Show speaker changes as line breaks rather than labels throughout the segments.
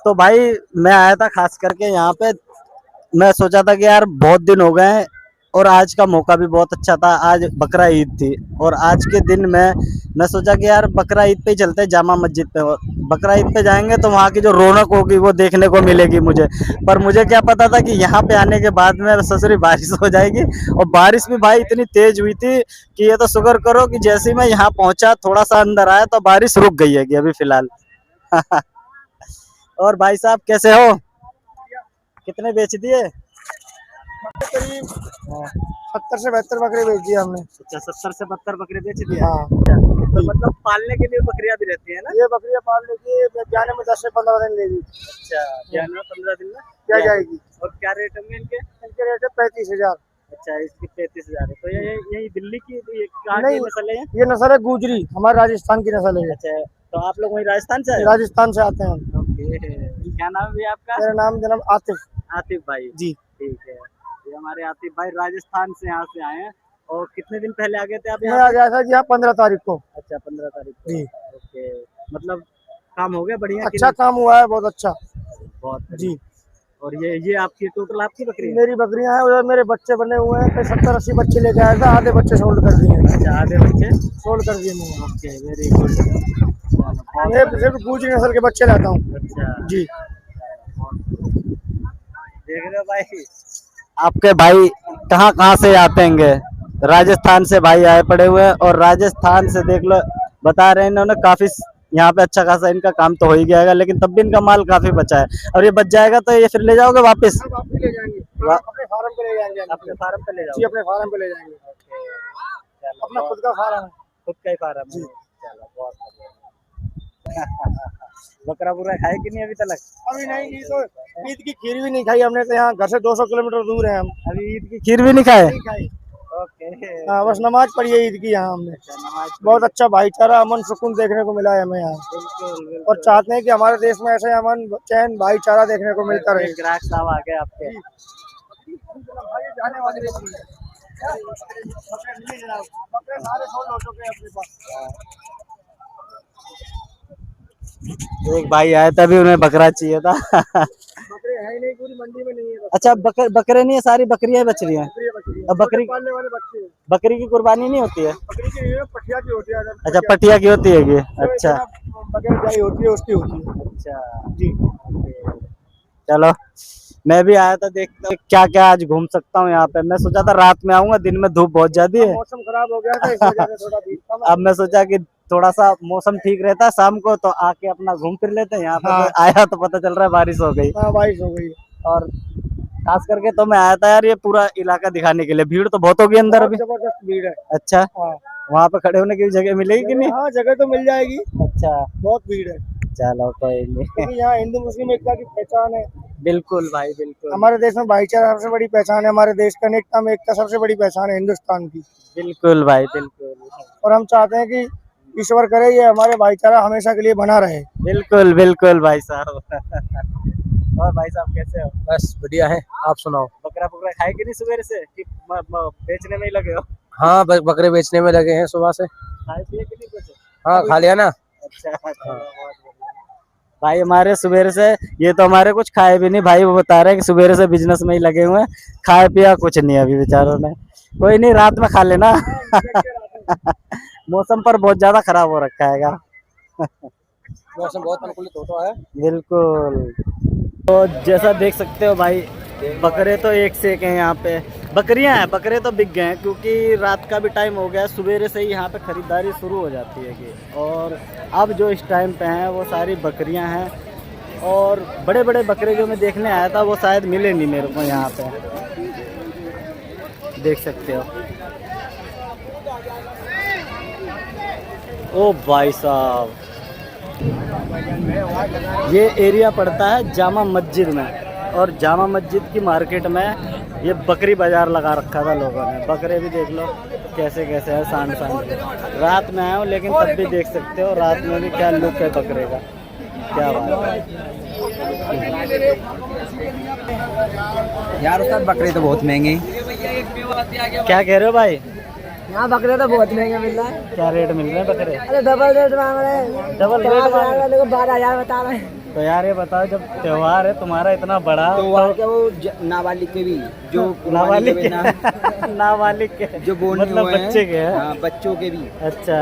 तो भाई मैं आया था खास करके यहाँ पे। मैं सोचा था कि यार बहुत दिन हो गए हैं और आज का मौका भी बहुत अच्छा था। आज बकरा ईद थी और आज के दिन में मैं सोचा कि यार बकरा ईद पे ही चलते हैं जामा मस्जिद पे। और बकरा ईद पे जाएंगे तो वहाँ की जो रौनक होगी वो देखने को मिलेगी मुझे। पर मुझे क्या पता था कि यहाँ पे आने के बाद में ससुरी बारिश हो जाएगी। और बारिश भी भाई इतनी तेज हुई थी कि ये तो शुक्र करो कि जैसे ही मैं यहाँ पहुंचा थोड़ा सा अंदर आया तो बारिश रुक गई है अभी फिलहाल। और भाई साहब कैसे हो? कितने बेच दिए?
करीब
हाँ।
70 से 72 बकरे बेच दिए हमने।
अच्छा 70 से 72 बकरे बेच दिए।
हाँ
तो मतलब पालने के लिए बकरियां भी रहती है ना?
ये बकरियां पालने की जाने में 10 से 15 दिन लेगी।
अच्छा ब्याने में 15 दिन में
क्या जाएगी।
और क्या रेट होंगे इनके?
इनके रेट है 35,000।
अच्छा इसकी 35,000 है। तो ये यही दिल्ली की कहाँ की
नहीं,
नस्ल है?
ये नस्ल है गुजरी, हमारे राजस्थान की नस्ल है।
अच्छा तो आप लोग वही राजस्थान से आए?
राजस्थान से आते हैं हम।
ओके क्या नाम है आपका?
मेरा नाम जनाब आतिफ।
आतिफ भाई
जी
ठीक है। ये हमारे आतिफ भाई राजस्थान से यहाँ से आए हैं। और कितने दिन पहले आ गए थे आप
मैं
यहाँ
आ
पे?
गया था जी यहाँ 15 तारीख को।
अच्छा 15 तारीख को।
जी
ओके मतलब काम हो गया बढ़िया कि
अच्छा
नहीं?
काम हुआ है, बहुत अच्छा।
बहुत
जी
बढ़िया। और ये आपकी टोटल आपकी बकरी है?
मेरी बकरियां हैं, उधर मेरे बच्चे बने हुए हैं। कई 70-80 बच्चे लेके आया था, आधे बच्चे सोल्ड कर दिए।
अच्छा आधे बच्चे
सोल्ड कर दिए मैंने।
Okay very good.
मैं सिर्फ गुजरी नस्ल के बच्चे लाता हूँ।
अच्छा
जी
देख रहे हो भाई आपके भाई कहाँ कहाँ से आते हैं। राजस्थान से भाई आए पड़े हुए हैं और राजस्थान से देख लो बता रहे हैं इन्होंने काफी यहाँ पे अच्छा खासा इनका काम तो हो ही गया लेकिन तब भी इनका माल काफी बचा है। और ये बच जाएगा तो ये फिर ले जाओगे वापस?
आप भी ले जाएंगे, अपने फार्म पे ले जाएंगे।
अपने फार्म पे ले
जी
जाओगे?
अपने फार्म पे ले जाएंगे।
चलो
अपना खुद का फार्म है।
खुद का ही फार्म है। चलो बहुत बढ़िया। बकरा बुरा खाए कि नहीं अभी तक?
अभी नहीं, ये तो ईद की खीर भी नहीं खाई हमने, तो यहाँ घर से 200 किलोमीटर दूर है हम।
अभी ईद की खीर भी नहीं खाए?
नहीं खाई।
ओके
हाँ बस नमाज पढ़ी है ईद की यहाँ हमने।
नमाज
बहुत अच्छा भाईचारा, अमन सुकून देखने को मिला है हमें यहाँ।
बिल्कुल
और चाहते हैं कि हमारे देश में ऐसे अमन चैन भाईचारा देखने को मिलता रहे।
ग्राहक साहब आ गए आपके।
जाने वाली सारे सोल्ड हो चुके हैं अपने पास।
एक भाई आए थे अभी उन्हें बकरा चाहिए था।
बकरे है ही नहीं, पूरी मंडी में नहीं है।
अच्छा बकरे नहीं है सारी बकरियां बच रही हैं। अब बकरी
पालने वाले बच्चे हैं।
बकरी की कुर्बानी नहीं होती है?
बकरी की पठिया की होती है।
अच्छा पटिया की होती है ये? अच्छा
बगैर गाय होती है उसकी होती है।
अच्छा
जी
चलो मैं भी आया था देखता हूँ क्या क्या आज घूम सकता हूँ यहाँ पे। मैं सोचा था रात में आऊंगा, दिन में धूप बहुत ज्यादा है।
मौसम खराब हो गया था इस वजह से थोड़ा भीड़ कम है।
अब मैं सोचा कि थोड़ा सा मौसम ठीक रहता है शाम को तो आके अपना घूम फिर लेते हैं यहाँ पे।
हाँ।
आया तो पता चल रहा है बारिश हो गई।
हाँ बारिश हो गई।
और खास करके तो मैं आया था यार ये पूरा इलाका दिखाने के लिए। भीड़ तो बहुत होगी अंदर अभी।
जबरदस्त भीड़ है।
अच्छा
हाँ
वहाँ पे खड़े होने की जगह मिलेगी कि नहीं?
हाँ जगह तो मिल जाएगी।
अच्छा
बहुत भीड़ है
चलो कोई नहीं।
क्योंकि यहाँ हिंदू मुस्लिम एकता की पहचान है।
बिल्कुल भाई बिल्कुल।
हमारे देश में भाईचारा सबसे बड़ी पहचान है। हमारे देश का एकता में एकता सबसे बड़ी पहचान है हिंदुस्तान की।
बिल्कुल भाई बिल्कुल।
और हम चाहते हैं कि ईश्वर करे ये हमारे भाईचारा हमेशा के लिए बना रहे।
बिल्कुल बिल्कुल भाई साहब। और भाई साहब कैसे हो?
बस बढ़िया है, आप सुनाओ।
बकरा बकरा खाए कि नहीं सुबह से कि बेचने में ही लगे हो?
हाँ बकरे बेचने में लगे हैं सुबह से।
खाए पिए कि नहीं कुछ?
हाँ खा लिया ना।
अच्छा चलो, बहुत बढ़िया। भाई हमारे सुबह से ये तो हमारे कुछ खाए भी नहीं भाई। वो बता रहे हैं कि सुबह से बिजनेस में ही लगे हुए हैं, खाए पिया कुछ नहीं अभी बेचारों ने। कोई नहीं रात में खा लेना। मौसम पर बहुत ज्यादा खराब हो रखा है।
मौसम बहुत अनुकूलित होता है।
बिल्कुल। तो जैसा देख सकते हो भाई बकरे तो एक से एक हैं यहाँ पे। बकरियां हैं, बकरे तो बिक गए हैं क्योंकि रात का भी टाइम हो गया। सवेरे से ही यहाँ पे खरीदारी शुरू हो जाती है कि और अब जो इस टाइम पे हैं वो सारी बकरियां हैं। और बड़े बड़े बकरे जो मैं देखने आया था वो शायद मिले नहीं मेरे को यहाँ पे। देख सकते हो। ओ भाई साहब ये एरिया पड़ता है जामा मस्जिद में। और जामा मस्जिद की मार्केट में ये बकरी बाजार लगा रखा था लोगों ने। बकरे भी देख लो कैसे कैसे है सांड सांड। रात में आया हूँ लेकिन तब भी देख सकते हो रात में भी क्या लुक है बकरे का। क्या बात है
यार उसका बकरे तो बहुत महंगे।
क्या कह रहे हो भाई?
यहाँ बकरे तो बहुत महंगे मिल रहा है।
क्या रेट मिल रहे हैं बकरे?
अरे डबल रेट मांग रहे हैं।
डबल रेट मांग रहे हैं?
12,000 बता रहे हैं।
तो यार ये बताओ, जब त्योहार है तुम्हारा इतना बड़ा,
तो वहाँ के वो नाबालिग के भी जो
नाबालिग
कुर्बानी के
के नाबालिग के
जो बोने
मतलब
हुए हैं,
बच्चे के हैं।
हाँ, बच्चों के भी
अच्छा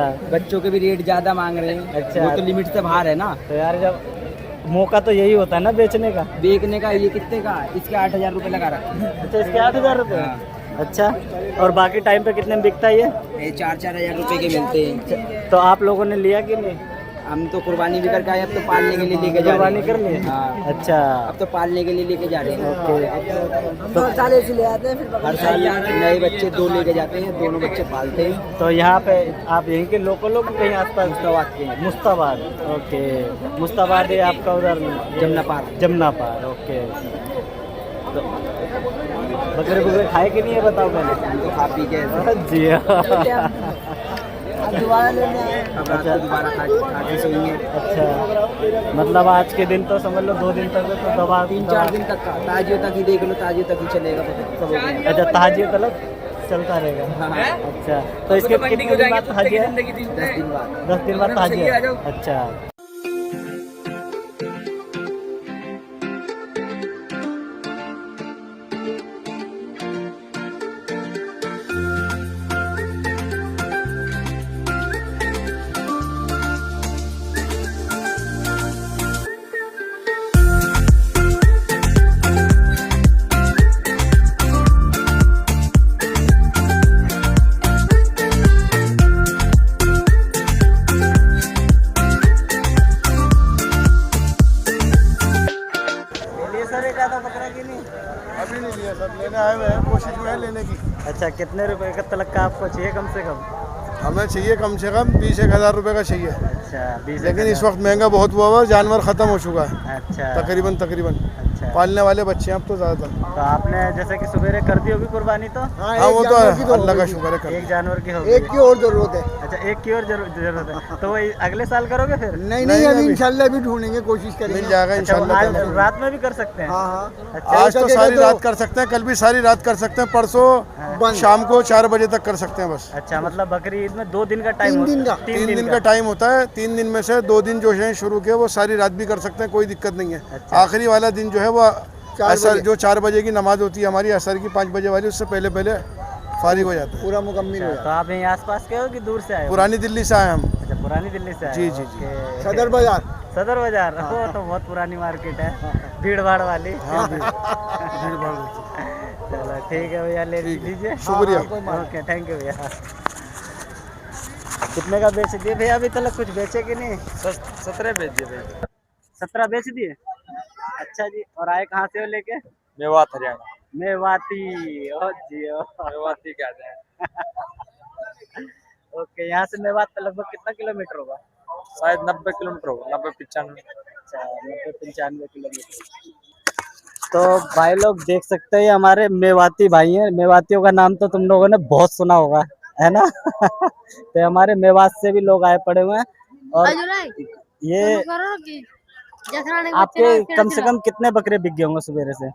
रेट ज्यादा मांग रहे हैं।
अच्छा।
वो तो लिमिट से बाहर है ना।
तो यार जब मौका तो यही होता है ना बेचने का।
बेचने का ये कितने का? इसके 8,000 रुपये लगा रखे हैं।
अच्छा, इसके 8,000 रुपये।
हाँ।
अच्छा, और बाकी टाइम पे कितने में बिकता है ये?
ये 4-4 हजार रुपए के मिलते हैं।
तो आप लोगों ने लिया कि नहीं?
हम तो कुर्बानी भी करके आए, अब तो पालने के लिए लेके जा रहे
कुर्बानी
हैं।
कर लिए?
हाँ,
अच्छा,
अब तो पालने के लिए लेके जा रहे हैं।
ओके।
तो हर साल ऐसे ले आते हैं, फिर हर साल नए बच्चे 2 लेके जाते हैं, दोनों बच्चे पालते हैं।
तो यहाँ पे आप यहीं के लोकल लोग कहीं आसपास?
मुस्ताबाद के हैं।
मुस्ताबाद, ओके। मुस्ताबाद ये आपका उधर
जमुना पार।
जमुना पार, ओके। तो बकरे खाए कि नहीं, ये बताओ पहले।
हम तो खा पी के
जी
दोबारा लेने अब रात को दोबारा खा के सोएंगे।
अच्छा, मतलब आज के दिन तो समझ लो 2 दिन तक तो दवा
3-4 दिन तक का ताजियों तक ही देख लो, ताजियों तक ही चलेगा तो सब हो गया।
अच्छा, ताजिए तलक चलता रहेगा।
हाँ।
अच्छा, तो इसके कितने दिन बाद ताजिया?
10 दिन बाद।
10 दिन बाद ताजिया। अच्छा, बकरा की नहीं?
अभी नहीं लिया सर, लेने आए हुए हैं, कोशिश में है लेने की।
अच्छा, कितने रुपए का तलक का आपको चाहिए कम से कम?
हमें चाहिए कम से कम 20-1 हज़ार रुपये का चाहिए।
अच्छा, 20।
लेकिन इस वक्त महंगा बहुत हुआ हुआ, जानवर ख़त्म हो चुका है
अच्छा,
तकरीबन।
अच्छा।
पालने वाले बच्चे हैं अब तो ज़्यादातर।
तो आपने जैसे कि सवेरे कर दी होगी कुर्बानी? तो
हाँ, वो तो अल्लाह का शुक्र है कर।
एक जानवर की होगी।
एक की और ज़रूरत है।
अच्छा, एक की और जरूरत है। तो वही अगले साल करोगे फिर?
नहीं नहीं, अभी इंशाल्लाह भी ढूंढेंगे, कोशिश करेंगे, मिल जाएगा
अच्छा, वो आज
इंशाल्लाह।
रात में भी कर सकते हैं?
हाँ।
अच्छा,
आज तो सारी रात कर सकते हैं, कल भी सारी रात कर सकते हैं, परसों शाम को 4 बजे तक कर सकते हैं बस।
अच्छा, मतलब बकरी ईद में 2 दिन का टाइम?
3 दिन का टाइम होता है। 3 दिन में से 2 दिन जो है शुरू किए वो सारी रात भी कर सकते हैं, कोई दिक्कत नहीं है।
अच्छा।
आखिरी वाला दिन जो है वो असर, जो 4 बजे की नमाज होती है हमारी असर की, 5 बजे वाली, उससे पहले पहले फारिग हो जाता है, पूरा मुकम्मिल हो
तो
जाता है।
आप यहीं आसपास के हो कि दूर से आए हो?
पुरानी दिल्ली से आए हम।
अच्छा, पुरानी दिल्ली से आए
जी,
हो,
जी, जी।
ओके।
सदर बाजार।
सदर बाजार, वो तो बहुत पुरानी मार्केट है, भीड़ भाड़ वाली।
हाँ, भीड़ भाड़ होती है।
चलो ठीक है भैया, ले लीजिए।
शुक्रिया।
ओके, थैंक यू भैया। कितने का बेच दिए भैया अभी तक? कुछ बेचे कि नहीं?
17 बेच दिए भाई।
17 बेच दिए? अच्छा जी, और आए कहाँ से हो लेके?
मेवात हरियाणा।
मेवाती, ओ जी ओ।
मेवाती कहते हैं।
ओके, यहाँ से मेवात का लगभग कितना किलोमीटर होगा?
शायद 90 किलोमीटर होगा, 90-95।
अच्छा, 90-95 किलोमीटर। तो भाई लोग देख सकते हैं, हमारे मेवाती भाई हैं। मेवातियों का नाम तो तुम लोगों ने बहुत सुना होगा, है ना? तो हमारे मेवात से भी लोग आए पड़े हुए हैं। और ये आपके कम से कम कितने बकरे बिक गए होंगे सवेरे से?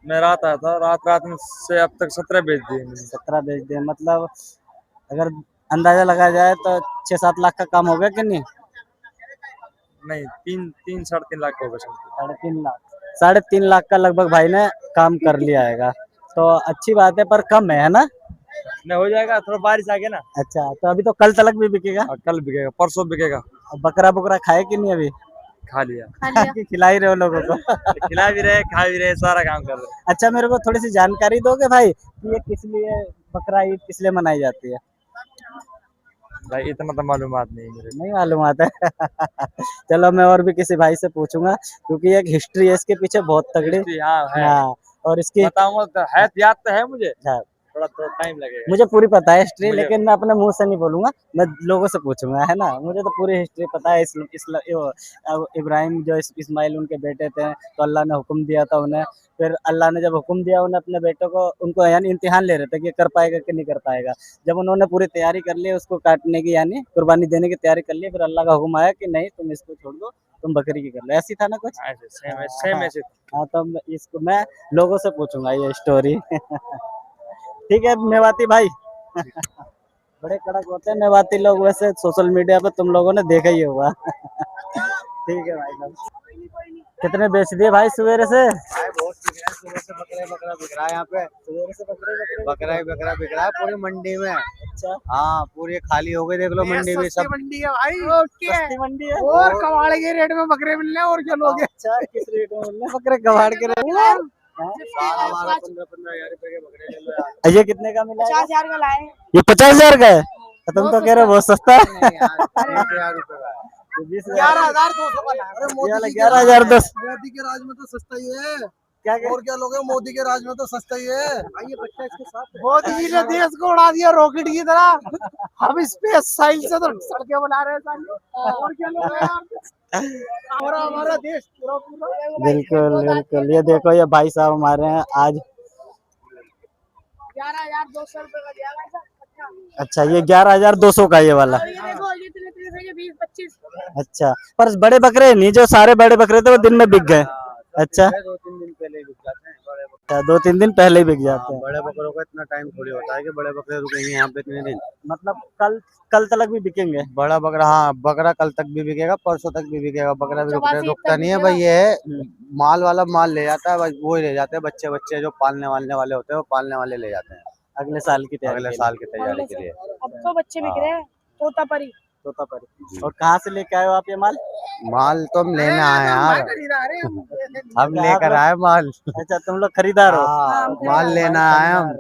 मैं रात आया था, रात में से अब तक 17 बेच दिए मैंने।
17 बेच दिए, मतलब अगर अंदाजा लगाया जाए तो 6-7 लाख का काम हो गया कि नहीं?
नहीं, 3-3-3.5 लाख हो गए समथिंग।
3.5 लाख, 3.5 लाख का लगभग भाई ने काम कर लिया है। तो अच्छी बात है, पर कम है ना?
नहीं, हो जाएगा, थोड़ा बारिश आ गया ना।
अच्छा, तो अभी तो कल तलक भी बिकेगा?
कल बिकेगा, परसों बिकेगा।
बकरा बुकरा खाए कि नहीं अभी?
खा लिया।
कि खिला ही रहे हो लोगों को?
खिला भी रहे, खा भी रहे, सारा काम कर रहे।
अच्छा, मेरे को थोड़ी सी जानकारी दोगे भाई कि ये किस लिए, बकरा ईद किस लिए मनाई जाती है?
भाई इतना तो मालूमात नहीं मेरे।
नहीं मालूम आता है? चलो, मैं और भी किसी भाई से पूछूंगा, क्योंकि एक हिस्ट्री है इसके पीछे बहुत तगड़ी।
हाँ है।
हाँ, और इसकी
बताऊंगा तो है, याद तो है मुझे,
हाँ,
थोड़ा टाइम लगेगा।
मुझे पूरी पता है हिस्ट्री,
मुझे-
लेकिन मैं अपने मुंह से नहीं बोलूंगा, मैं लोगों से पूछूंगा, है ना? मुझे तो पूरी हिस्ट्री पता है। इब्राहिम जो इस्माइल उनके बेटे थे, तो अल्लाह ने हुक्म दिया था उन्हें। फिर अल्लाह ने जब हुक्म दिया उन्हें, अपने बेटों को, उनको यानी इम्तिहान ले रहे थे कि कर पाएगा कि नहीं कर पाएगा। जब उन्होंने पूरी तैयारी कर ली उसको काटने की, यानी कुर्बानी देने की तैयारी कर ली, फिर अल्लाह का हुक्म आया कि नहीं, तुम इसको छोड़ दो, तुम बकरी की कर लो। ऐसी था ना कुछ?
ऐसे सेम ऐसे।
हाँ, तो इसको मैं लोगों से पूछूंगा ये स्टोरी। ठीक है मेवाती भाई। बड़े कड़क होते हैं मेवाती लोग, वैसे सोशल मीडिया पे तुम लोगों ने देखा ही होगा। ठीक है भाई साहब। कितने बेच दिए भाई सवेरे से?
भाई बहुत बिक रहा है, सुबह से बकरा बिक रहा है यहाँ पे।
सवेरे से
बकरा ही बकरा बिक रहा है पूरी मंडी में।
अच्छा,
हाँ पूरी खाली हो गई, देख लो मंडी भी सब।
मंडी है भाई,
सस्ती मंडी है
और कबाड़ के रेट में बकरे मिल रहे हैं, और क्या लोगे।
अच्छा, किस रेट में मिल रहे हैं बकरे? कबाड़ के रेट में?
12-15 रुपए के बकरे ले लो यार।
ये कितने का मिला?
50,000 का लाए।
ये 50,000 का है? तुम तो कह रहे हो बहुत सस्ता है।
नहीं यार, 20,000 रुपए का है।
11,200 का लाया।
अरे मोदी के
11,200
मोदी के राज में तो सस्ता ही है।
क्या
और क्या लोगे, मोदी के राज में तो सस्ता ही है।
ये बच्चा इसके साथ है।
मोदी जी ने देश को उड़ा दिया रॉकेट की तरह। हम स्पेस साइंस से तो सड़कें बना रहे हैं साली। और क्या लोगे यार, हमारा देश पूरा
बिल्कुल बिल्कुल। ये देखो ये भाई साहब हमारे हैं आज।
11,200 रुपए का दिया भाई साहब।
अच्छा, ये 11,200 का ये वाला।
और ये देखो ये 20-25।
अच्छा, पर बड़े बकरे नहीं, जो सारे बड़े बकरे थे वो दिन में बिक गए। अच्छा,
2-3 दिन पहले ही बिक जाते हैं बड़े बकरे।
अच्छा 2-3 दिन पहले ही बिक जाते हैं।
बड़े बकरों का इतना टाइम थोड़ी होता है कि बड़े बकरे रुकेंगे यहाँ पे इतने दिन।
मतलब कल तक भी बिकेंगे?
बड़ा बकरा, हाँ बकरा कल तक भी बिकेगा, परसों तक भी बिकेगा। बकरा भी रुकता नहीं है भाई। ये माल वाला माल ले जाता है, वो ही ले जाते हैं। बच्चे जो पालने वालने वाले होते हैं वो पालने वाले ले जाते हैं
अगले साल की तैयारी
अगले
के
साल की तैयारी के लिए।
अब तो बच्चे बिक रहे हैं। तोतापरी।
लिए। तोतापरी। और कहाँ से लेके आए हो आप ये माल?
माल तो हम लेने आए हैं यार, हम लेकर आए माल।
अच्छा, तुम लोग खरीदार हो?
हाँ, माल लेना आए हम।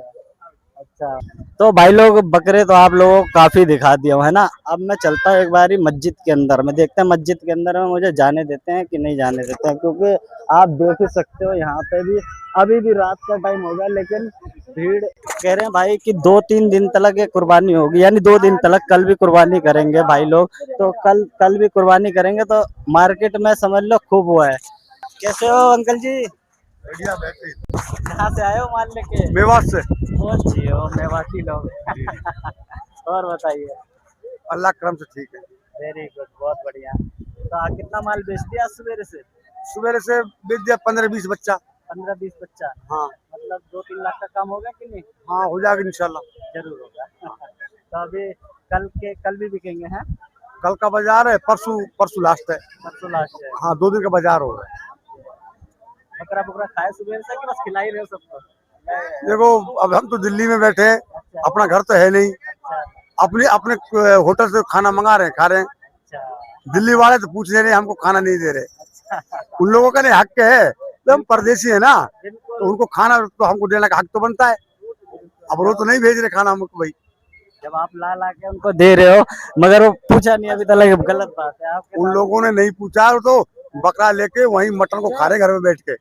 अच्छा, तो भाई लोग बकरे तो आप लोगों को काफी दिखा दिया है ना। अब मैं चलता हूँ एक बारी मस्जिद के अंदर में, देखते हैं मस्जिद के अंदर में मुझे जाने देते हैं कि नहीं जाने देते हैं, क्योंकि आप देख ही सकते हो यहाँ पे भी अभी भी रात का टाइम होगा, लेकिन भीड़। कह रहे हैं भाई कि 2-3 दिन तक ये कुर्बानी होगी, यानी 2 दिन तक। कल भी कुर्बानी करेंगे भाई लोग, तो कल भी कुर्बानी करेंगे, तो मार्केट में समझ लो खूब हुआ है। कैसे हो अंकल जी? कहाँ से आए हो माल लेके?
मेवात से।
बहुत अच्छी हो मेवाती लोग। और बताइए।
अल्लाह करम से ठीक है।
वेरी गुड, बहुत बढ़िया। तो कितना माल बेच दिया सवेरे से?
सवेरे से बेच दिया 15-20 बच्चा।
15-20 बच्चा?
हाँ
मतलब 2-3 लाख का काम होगा कि नहीं?
हाँ, हो जाएगा इंशाल्लाह।
जरूर होगा। तो अभी कल भी बिकेंगे हैं?
कल का बाजार है, परसों लास्ट है।
परसों लास्ट है।
हाँ, 2 दिन का बाजार होगा।
बकरा खाए सुबह से कि बस खिला ही रहे हो सबको?
देखो, अब हम तो दिल्ली में बैठे हैं, अपना घर तो है नहीं। अपने होटल से खाना मंगा रहे हैं, खा रहे हैं।
अच्छा,
दिल्ली वाले तो पूछ ले रहे हैं, हमको खाना नहीं दे रहे। उन लोगों का नहीं हक है, तो हम परदेसी है ना, तो उनको खाना तो हमको देने का हक तो बनता है। अब वो तो नहीं भेज रहे खाना हमको भाई।
जब आप ला के उनको दे रहे हो, मगर वो पूछा नहीं अभी तक, गलत बात है। आपके
उन लोगों ने नहीं पूछा, तो बकरा लेके वहीं मटन को खा रहे घर में बैठ के,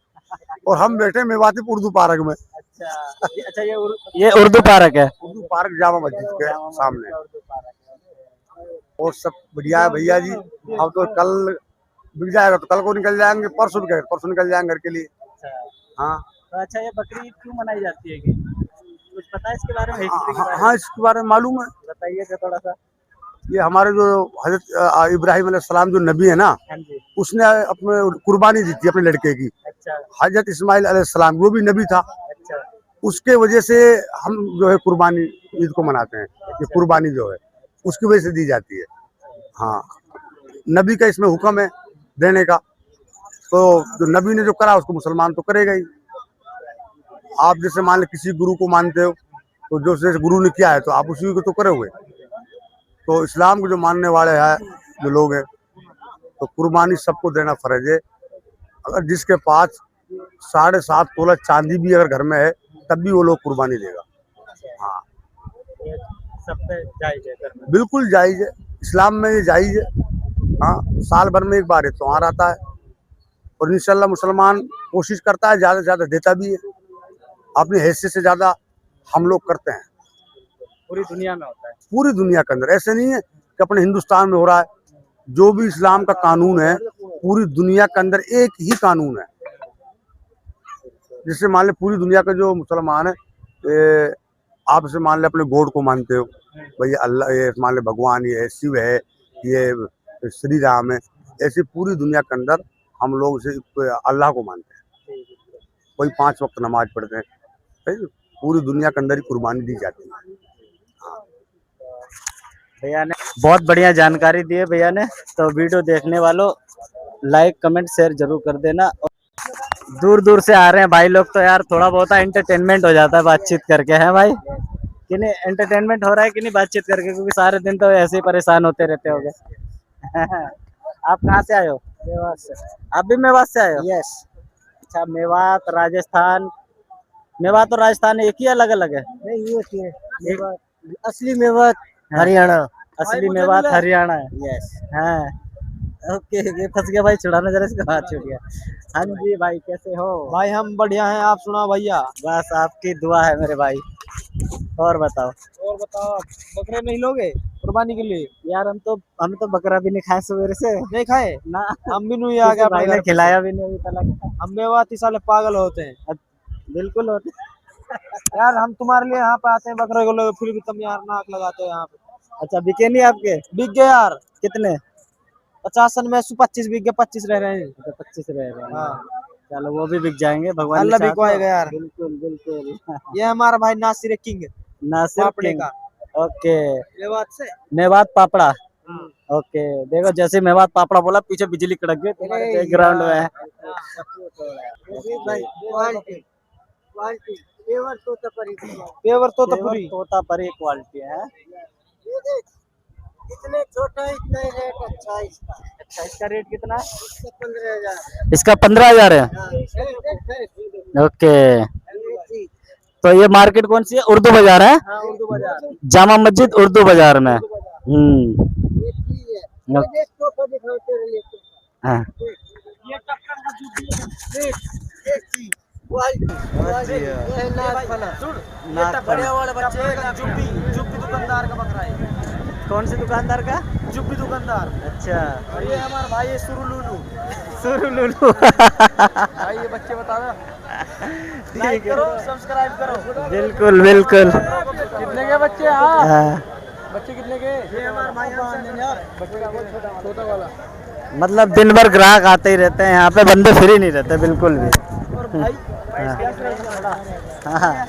और हम बैठे मेवाती उर्दू पार्क में।
अच्छा, ये उर्दू पार्क है?
उर्दू पार्क जामा मस्जिद के सामने।
उर्दू पार्क है।
और सब बढ़िया है भैया जी। अब तो कल बिक जाएगा तो कल को निकल जाएंगे, परसों निकल जाएंगे घर के लिए।
अच्छा,
हाँ
तो अच्छा, ये बकरी ईद क्यों मनाई जाती है? कुछ पता है इसके बारे में? हिस्ट्री के बारे में
हाँ, इसके बारे में मालूम है।
बताइए थोड़ा सा।
ये हमारे जो हजरत इब्राहिम अलैहिस्सलाम जो नबी है ना,
हाँ जी।
उसने अपने कुर्बानी दी थी अपने लड़के की।
अच्छा
हजरत इस्माइल अलैहिस्सलाम वो भी नबी था।
अच्छा।
उसके वजह से हम जो है कुर्बानी ईद को मनाते हैं। ये कुर्बानी जो है उसकी वजह से दी जाती है। हाँ, नबी का इसमें हुक्म है देने का, तो जो नबी ने जो करा उसको मुसलमान तो करेगा ही। आप जैसे मान लो किसी गुरु को मानते हो, तो जो जैसे गुरु ने किया है तो आप उसी को तो करोगे। तो इस्लाम को जो मानने वाले हैं जो लोग हैं, तो कुर्बानी सबको देना फर्ज है। अगर जिसके पास 7.5 तोला चांदी भी अगर घर में है, तब भी वो लोग कुर्बानी देगा। हाँ,
ये सब पे जायज है करना?
बिल्कुल जायज है, इस्लाम में ये जायज है। हाँ, साल भर में एक बार त्योहार आता है, और इंशाल्लाह मुसलमान कोशिश करता है ज़्यादा से ज़्यादा देता भी है। अपनी हैसियत से ज़्यादा हम लोग करते हैं।
पूरी दुनिया में होता है? पूरी
पूरी दुनिया के अंदर ऐसे नहीं है कि अपने हिंदुस्तान में हो रहा है। जो भी इस्लाम का कानून है, पूरी दुनिया के अंदर एक ही कानून है। जैसे मान ले पूरी दुनिया का जो मुसलमान है, आप जैसे मान ले अपने गॉड को मानते हो, भैया अल्लाह, ये मान ले भगवान, ये शिव है, ये श्री राम है। ऐसे पूरी दुनिया के अंदर हम लोग से अल्लाह को मानते हैं। कोई 5 वक्त नमाज पढ़ते हैं। पूरी दुनिया के अंदर ही कुर्बानी दी जाती है।
भैया ने बहुत बढ़िया जानकारी दी है भैया ने। तो वीडियो देखने वालों लाइक कमेंट शेयर जरूर कर देना। दूर दूर से आ रहे हैं भाई लोग, तो यार थोड़ा बहुत एंटरटेनमेंट हो जाता है बातचीत करके, है भाई कि नहीं? एंटरटेनमेंट हो रहा है कि नहीं बातचीत करके, क्योंकि सारे दिन तो ऐसे ही परेशान होते रहते होगे। आप कहाँ से आए हो? मेवात से। आप भी मेवात से आए हो?
यस।
अच्छा, मेवात राजस्थान। मेवात और राजस्थान एक ही अलग अलग है?
नहीं ये मेवात, असली मेवात हरियाणा।
असली मेवात हरियाणा है।
यस।
हाँ ओके, ये फंस गया भाई, छुड़ाना जरा इसका हाथ छूट गया। हाँ जी भाई, कैसे हो?
भाई हम बढ़िया हैं, आप सुना भैया?
बस आपकी दुआ है मेरे भाई। और बताओ।
और बताओ, आप बकरे नहीं लोगे कुर्बानी के लिए?
यार हम तो बकरा भी नहीं खाए सवेरे से
नहीं खाए?
ना।
हम भी नहीं आ
किसी
गया
भाई ने खिलाया भी नहीं अभी तक।
हम मेवाती साले पागल होते हैं
बिल्कुल होते।
यार। हम तुम्हारे लिए यहाँ पे आते हैं बकरे को लोग, फिर भी तुम यार नाक लगाते हो यहाँ पे।
अच्छा, बिके नहीं आपके?
बिक गए यार।
कितने?
50 में 25 बिक गए, 25 रह रहे हैं।
अच्छा, 25 रह रहे हैं।
हाँ।
चलो वो भी बिक जाएंगे, भगवान
अल्लाह
ने चाहा
बिकवाएगा
तो।
यार।
बिल्कुल बिल्कुल।
ये हमारा भाई नासिर किंग
नासिर
पापड़े
किंग।
का।
ओके,
मेवात से।
मेवात पापड़ा। ओके, देखो जैसे मेवात पापड़ा बोला, पीछे बिजली कड़क गई तुम्हारे बैकग्राउंड में।
पेवर तोतापुरी।
तोतापरी क्वालिटी है।
इतने छोटा इतना ही रेट अच्छा इसका।
अच्छा, इसका रेट कितना है?
15,000।
इसका 15,000 है। ओके, तो ये मार्केट कौन सी है? उर्दू बाजार है?
हाँ, उर्दू बाजार।
जामा मस्जिद उर्दू बाजार में। हाँ।
बड़े वाले बच्चे जुब्बी दुकानदार का बकरा है।
कौन से दुकानदार का?
जुब्बी दुकानदार।
अच्छा,
और ये हमारा भाई है सुरुलुलु।
सुरुलुलु।
भाई ये बच्चे बता दो, लाइक करो, सब्सक्राइब करो।
बिल्कुल बिल्कुल।
कितने के बच्चे? हाँ,
हाँ,
बच्चे कितने के? ये हमारा भाई छोटा वाला।
मतलब दिन भर ग्राहक आते ही रहते हैं यहाँ पे, बंदे फ्री नहीं रहते बिल्कुल भी।
और भाई
हाँ।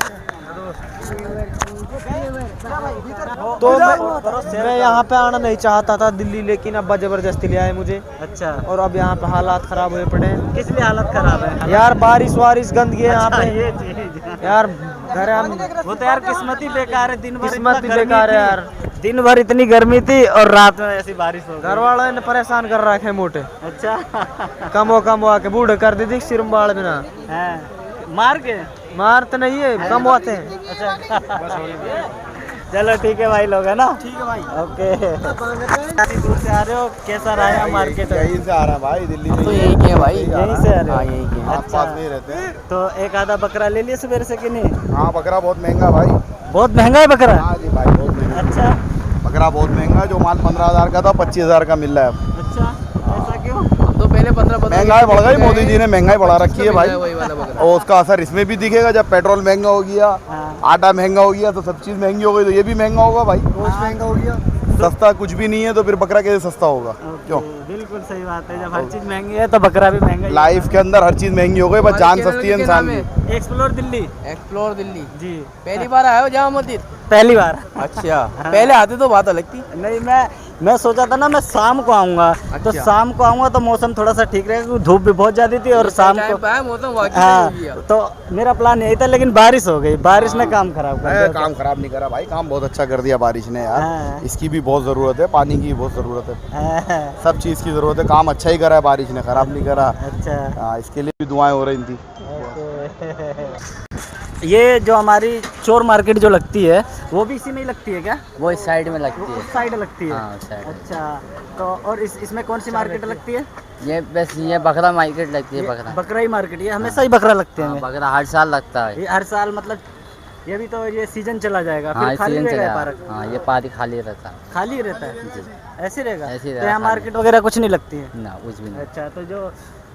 तो मैं यहाँ पे आना नहीं चाहता था दिल्ली, लेकिन अब्बा जबरदस्ती ले आए मुझे।
अच्छा,
और अब यहाँ पे हालात खराब हुए पड़े हैं
किस लिए हालत खराब है?
यार। बारिश वारिश गंदगी है यहाँ
अच्छा,
पे
ये चीज।
यार। घर हम
वो तो यार किस्मत ही बेकार है, दिन भर
किस्मत
इतना
भी
गर्मी
बेकार है
थी।
यार।
दिन भर इतनी गर्मी थी और रात में ऐसी बारिश हो
घर
गई।
वालों ने परेशान कर रखे मोटे।
अच्छा।
कम हो के बूढ़े कर दी थी सिर में बाल बिना।
हाँ, मार के?
मारते नहीं है, कम होते हैं।
अच्छा। चलो ठीक है भाई लोग, है ना?
ठीक है भाई।
ओके। काफी दूर से आ रहे हो, कैसा रहा है मार्केट?
यहीं से आ रहा है भाई, दिल्ली में।
तो यही के भाई,
यहीं से आ रहे हो?
हाँ, यहीं के।
अच्छा,
नहीं रहते हैं।
तो एक आधा बकरा ले लिया सवेरे से कि नहीं?
हाँ, बकरा बहुत महंगा भाई।
बहुत महंगा है बकरा?
हाँ जी भाई, बहुत महंगा।
अच्छा
बकरा बहुत महंगा है, जो माल 15,000 का था 25,000 का मिल रहा है अब।
अच्छा, ऐसा क्यों?
तो पहले 15
महंगाई बढ़ गई, मोदी जी ने महंगाई बढ़ा रखी है भाई। और उसका असर इसमें भी दिखेगा, जब पेट्रोल महंगा हो गया,
हाँ।
आटा महंगा हो गया, तो सब चीज महंगी हो गई, तो ये भी महंगा होगा भाई।
महंगा हो गया।
सस्ता कुछ भी नहीं है, तो फिर बकरा कैसे सस्ता होगा? क्यों?
बिल्कुल सही बात है, जब हर चीज महंगी है तो बकरा भी महंगा ही
लाइफ के अंदर हर चीज महंगी हो गई, बस जान सस्ती है इंसान की।
है। एक्सप्लोर दिल्ली।
एक्सप्लोर दिल्ली
जी,
पहली बार आए हो जामा मस्जिद?
पहली बार।
अच्छा। पहले आते तो बात अलग थी।
नहीं, मैं सोचा था ना मैं शाम को आऊंगा, तो
अच्छा।
शाम को आऊंगा तो मौसम थोड़ा सा ठीक रहेगा, क्योंकि धूप भी बहुत ज्यादा थी और शाम को।
मौसम
हाँ, तो मेरा प्लान यही था, लेकिन बारिश हो गई, बारिश ने काम खराब कर दिया।
काम खराब नहीं करा भाई, काम बहुत अच्छा कर दिया बारिश ने
हाँ।
यार। इसकी भी बहुत जरूरत है, पानी की बहुत जरूरत है,
हाँ,
सब चीज की जरूरत है। काम अच्छा ही करा है बारिश ने, खराब नहीं करा।
अच्छा।
हाँ, इसके लिए भी दुआएं हो रही थी।
ये जो हमारी चोर मार्केट जो लगती है, वो भी इसी में ही लगती है क्या?
वो इस साइड में लगती
उस साइड लगती है?
हाँ, उस side।
अच्छा, तो और इसमें कौन सी मार्केट लगती है?
ये बस ये बकरा मार्केट लगती है। बकरा
बकरा ही मार्केट, ये हमेशा ही बकरा लगते हैं?
बकरा हर साल लगता है।
ये हर साल, मतलब ये भी तो ये सीजन चला जाएगा,
हाँ,
फिर खाली
सीजन
रहेगा ये
चला।
पार्क?
हाँ, ये पार्क खाली रहता है।
खाली रहता है? ऐसे रहेगा?
ऐसे ही
तो
रहेगा,
यहाँ
खाली।
मार्केट वगैरह कुछ नहीं लगती है?
ना, कुछ भी नहीं।
अच्छा, तो जो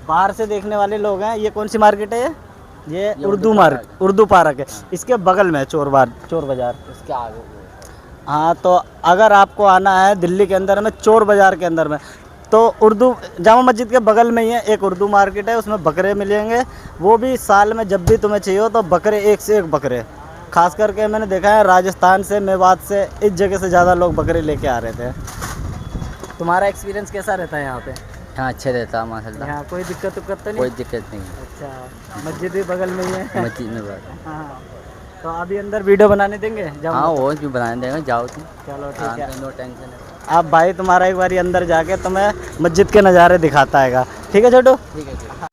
बाहर से देखने वाले लोग हैं, ये कौन सी मार्केट है? ये
ये
उर्दू मार्केट, उर्दू पार्क है। इसके बगल में चोर बाजार।
उसके आगे
हाँ, तो अगर आपको आना है दिल्ली के अंदर में, चोर बाजार के अंदर में, तो उर्दू जामा मस्जिद के बगल में ही है एक उर्दू मार्केट है, उसमें बकरे मिलेंगे। वो भी साल में जब भी तुम्हें चाहिए हो तो बकरे, एक से एक बकरे। खास करके मैंने देखा है राजस्थान से, मेवात से, इस जगह से ज़्यादा लोग बकरे लेके आ रहे थे। तुम्हारा एक्सपीरियंस कैसा रहता है यहाँ पे?
हाँ अच्छा रहता है माशाल्लाह।
यहाँ कोई दिक्कत उक्कत तो
कोई
नहीं?
दिक्कत नहीं
अच्छा, मस्जिद भी बगल में ही है।
मस्जिद में बात।
हाँ, तो अभी अंदर वीडियो बनाने देंगे? जाऊँ
हाँ
तो?
वो भी बनाने देंगे, जाओ तुम।
चलो ठीक
हाँ,
है।
नो टेंशन है।
आप भाई तुम्हारा एक बारी अंदर जाके तुम्हें मस्जिद के नज़ारे दिखाता हैगा, ठीक है छोटू?
ठीक है।